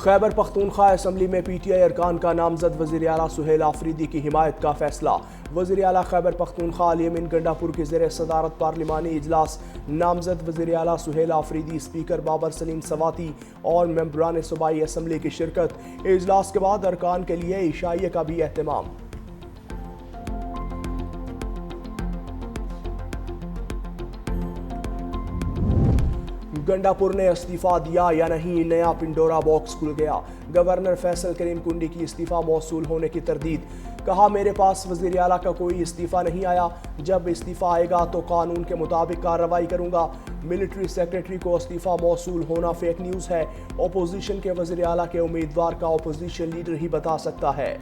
Khyber Pakhtunkhwa assembly میں پی T آئی ارکان کا نامزد وزیر اعلیٰ سہیل آفریدی کی حمایت کا فیصلہ۔ وزیر اعلیٰ خیبر پختونخوا علی امین گنڈا پور کے زیر صدارت پارلیمانی اجلاس۔ نامزد وزیر اعلیٰ سہیل آفریدی، اسپیکر بابر سلیم سواتی اور ممبران صوبائی اسمبلی کی شرکت۔ اجلاس کے بعد ارکان کے لیے عشائیے کا بھی اہتمام۔ گنڈا پور نے استعفیٰ دیا یا نہیں، نیا پنڈورا باکس کھل گیا۔ گورنر فیصل کریم کنڈی کی استعفیٰ موصول ہونے کی تردید۔ کہا میرے پاس وزیر اعلیٰ کا کوئی استعفیٰ نہیں آیا، جب استعفیٰ آئے گا تو قانون کے مطابق کارروائی کروں گا۔ ملٹری سیکریٹری کو استعفیٰ موصول ہونا فیک نیوز ہے۔ اپوزیشن کے وزیر اعلیٰ کے امیدوار کا اپوزیشن لیڈر ہی بتا سکتا ہے۔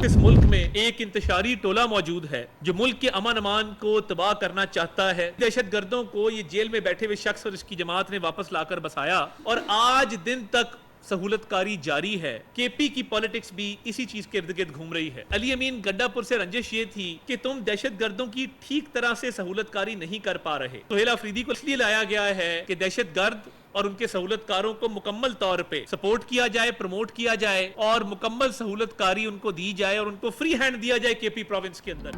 اس ملک میں ایک انتشاری ٹولہ موجود ہے جو ملک کے امن امان کو تباہ کرنا چاہتا ہے۔ دہشت گردوں کو یہ جیل میں بیٹھے ہوئے شخص اور اس کی جماعت نے واپس لا کر بسایا، اور آج دن تک سہولت کاری جاری ہے۔ کے پی کی پالیٹکس بھی اسی چیز کے ارد گرد گھوم رہی ہے۔ علی امین گنڈا پور سے رنجش یہ تھی کہ تم دہشت گردوں کی ٹھیک طرح سے سہولت کاری نہیں کر پا رہے۔ سہیل آفریدی کو اس لیے لایا گیا ہے کہ دہشت گرد اور ان کے سہولت کاروں کو مکمل طور پہ سپورٹ کیا جائے، پروموٹ کیا جائے اور مکمل سہولت کاری ان کو دی جائے اور ان کو فری ہینڈ دیا جائے کے پی پروونس کے اندر۔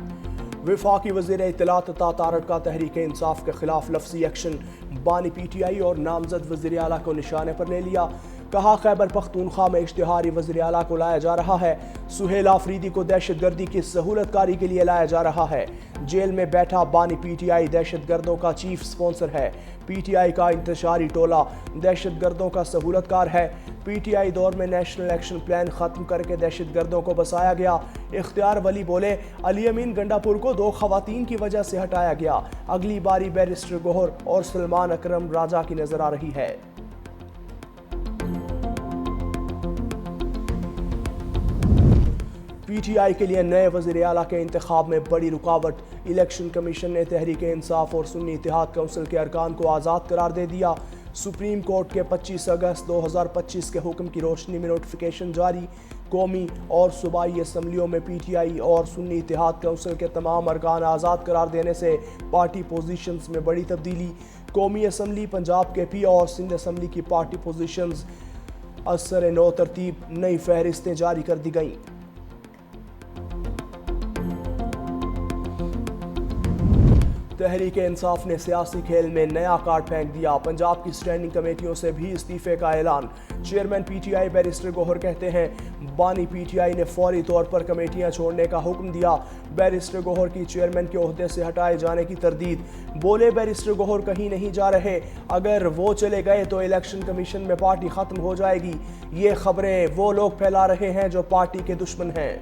وفاقی وزیر اطلاعات عطا تارڑ کا تحریک انصاف کے خلاف لفظی ایکشن۔ بانی پی ٹی آئی اور نامزد وزیر اعلیٰ کو نشانے پر لے لیا۔ کہا خیبر پختونخوا میں اشتہاری وزیر اعلیٰ کو لایا جا رہا ہے۔ سہیل آفریدی کو دہشت گردی کی سہولت کاری کے لیے لایا جا رہا ہے۔ جیل میں بیٹھا بانی پی ٹی آئی دہشت گردوں کا چیف سپانسر ہے۔ پی ٹی آئی کا انتشاری ٹولہ دہشت گردوں کا سہولت کار ہے۔ پی ٹی آئی دور میں نیشنل ایکشن پلان ختم کر کے دہشت گردوں کو بسایا گیا۔ اختیار ولی بولے علی امین گنڈا پور کو 2 خواتین کی وجہ سے ہٹایا گیا۔ اگلی باری بیرسٹر گوہر اور سلمان اکرم راجہ کی نظر آ رہی ہے۔ پی ٹی آئی کے لیے نئے وزیر اعلیٰ کے انتخاب میں بڑی رکاوٹ۔ الیکشن کمیشن نے تحریک انصاف اور سنی اتحاد کونسل کے ارکان کو آزاد قرار دے دیا۔ سپریم کورٹ کے 25 اگست 2025 کے حکم کی روشنی میں نوٹیفیکیشن جاری۔ قومی اور صوبائی اسمبلیوں میں پی ٹی آئی اور سنی اتحاد کونسل کے تمام ارکان آزاد قرار دینے سے پارٹی پوزیشنز میں بڑی تبدیلی۔ قومی اسمبلی، پنجاب کے پی اور سندھ اسمبلی کی پارٹی پوزیشنز اثر نو ترتیب نئی فہرستیں جاری کر دی گئیں۔ تحریک انصاف نے سیاسی کھیل میں نیا کارڈ پھینک دیا۔ پنجاب کی اسٹینڈنگ کمیٹیوں سے بھی استعفے کا اعلان۔ Chairman P T I barrister Gohar کہتے ہیں بانی پی ٹی آئی نے فوری طور پر کمیٹیاں چھوڑنے کا حکم دیا۔ بیرسٹر گوہر کی چیئرمین کے عہدے سے ہٹائے جانے کی تردید۔ بولے بیرسٹر گوہر کہیں نہیں جا رہے، اگر وہ چلے گئے تو الیکشن کمیشن میں پارٹی ختم ہو جائے گی۔ یہ خبریں وہ لوگ پھیلا رہے ہیں جو پارٹی کے دشمن ہیں۔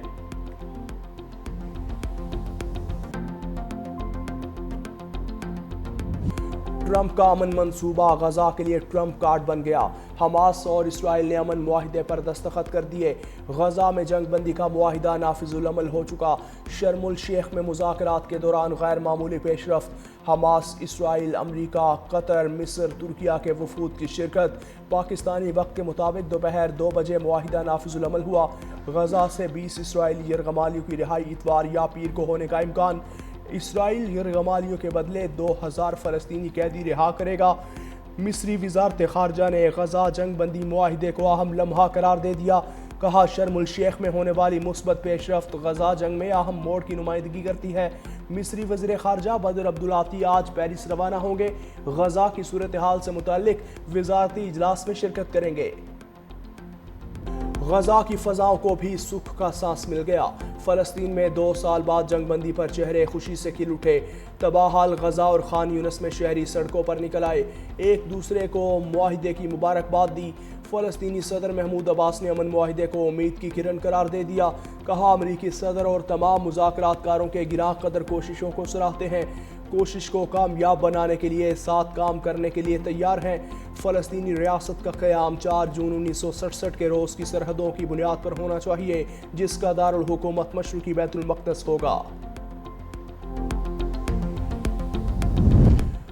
ٹرمپ کا امن منصوبہ غزہ کے لیے ٹرمپ کارڈ بن گیا۔ حماس اور اسرائیل نے امن معاہدے پر دستخط کر دیے۔ غزہ میں جنگ بندی کا معاہدہ نافذ العمل ہو چکا۔ شرم الشیخ میں مذاکرات کے دوران غیر معمولی پیش رفت۔ حماس، اسرائیل، امریکہ، قطر، مصر، ترکیہ کے وفود کی شرکت۔ پاکستانی وقت کے مطابق دوپہر 2 بجے معاہدہ نافذ العمل ہوا۔ غزہ سے 20 اسرائیلی یرغمالیوں کی رہائی اتوار یا پیر کو ہونے کا امکان۔ اسرائیل یرغمالیوں کے بدلے 2000 فلسطینی قیدی رہا کرے گا۔ مصری وزارت خارجہ نے غزہ جنگ بندی معاہدے کو اہم لمحہ قرار دے دیا۔ کہا شرم الشیخ میں ہونے والی مثبت پیش رفت غزہ جنگ میں اہم موڑ کی نمائندگی کرتی ہے۔ مصری وزیر خارجہ بدر عبدالعاطی آج پیرس روانہ ہوں گے۔ غزہ کی صورتحال سے متعلق وزارتی اجلاس میں شرکت کریں گے۔ غزہ کی فضاؤں کو بھی سکھ کا سانس مل گیا۔ فلسطین میں 2 سال بعد جنگ بندی پر چہرے خوشی سے کھل اٹھے۔ تباہ حال غزہ اور خان یونس میں شہری سڑکوں پر نکل آئے، ایک دوسرے کو معاہدے کی مبارکباد دی۔ فلسطینی صدر محمود عباس نے امن معاہدے کو امید کی کرن قرار دے دیا۔ کہا امریکی صدر اور تمام مذاکرات کاروں کے گراں قدر کوششوں کو سراہتے ہیں، کوشش کو کامیاب بنانے کے لیے ساتھ کام کرنے کے لیے تیار ہیں۔ فلسطینی ریاست کا قیام 4 جون 1967 کے روز کی سرحدوں کی بنیاد پر ہونا چاہیے، جس کا دارالحکومت مشرقی بیت المقدس ہوگا۔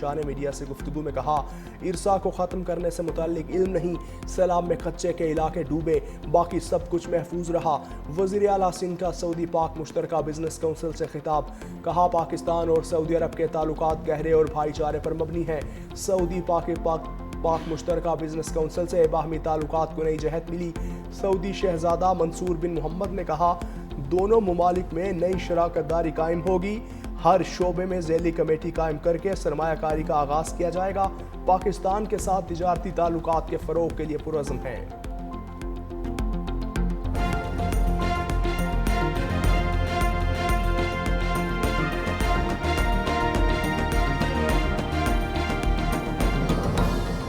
شاہ نے میڈیا سے گفتگو میں کہا ارسا کو ختم کرنے سے متعلق علم نہیں، سیلاب میں کچے کے علاقے ڈوبے، باقی سب کچھ محفوظ رہا۔ وزیر اعلیٰ سندھ کا سعودی پاک مشترکہ بزنس کونسل سے خطاب، کہا پاکستان اور سعودی عرب کے تعلقات گہرے اور بھائی چارے پر مبنی ہیں۔ سعودی پاک مشترکہ بزنس کونسل سے باہمی تعلقات کو نئی جہت ملی۔ سعودی شہزادہ منصور بن محمد نے کہا دونوں ممالک میں نئی شراکت داری قائم ہوگی، ہر شعبے میں ذیلی کمیٹی قائم کر کے سرمایہ کاری کا آغاز کیا جائے گا۔ پاکستان کے ساتھ تجارتی تعلقات کے فروغ کے لیے پرعزم ہیں۔